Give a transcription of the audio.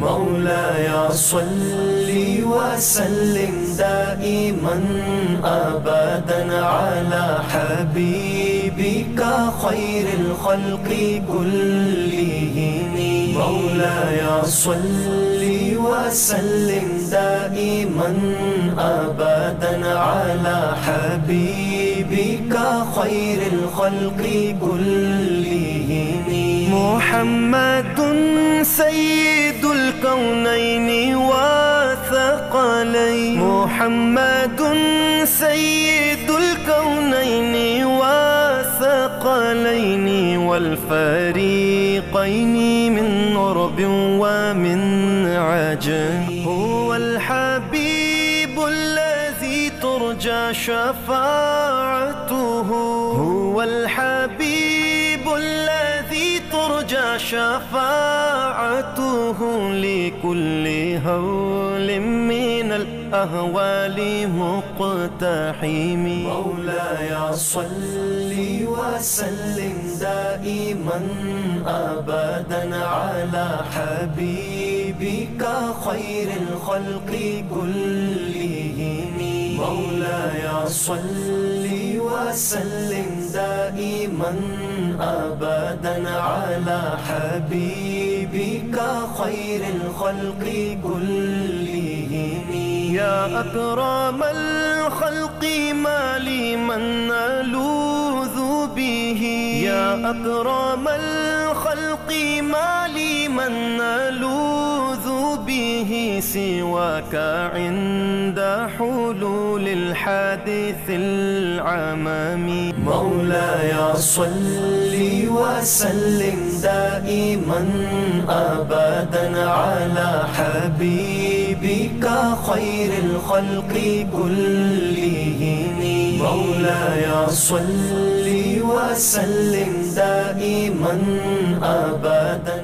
مولاي صل وسلم دائما أبدا على حبيبك خير الخلق كلهم. مولاي صل وسلم دائما أبدا على حبيبك خير الخلق كلهم. محمد سيد الكونين والثقلين، محمد سيد الكونين والثقلين والفريقين من عرب ومن عجم. هو الحبيب الذي ترجى شفاعته، هو الحبيب الذي ترجى شفاعته لكل هول من الأهوال مقتحم. مولاي صل وسلم دائما أبدا على حبيبك خير الخلق كلهم. مولاي صل وسلم دائما أبدا على حبيبك خير الخلق كلهم. يا أكرم الخلق ما لي من ألوذ به، يا أكرم الخلق ما لي من ألوذ به سواك عند حلول الحادث العمامي. مولاي صل وسلم دائما أبدا على حبيبك خير الخلق كلهم. مولاي صل وسلم دائما أبدا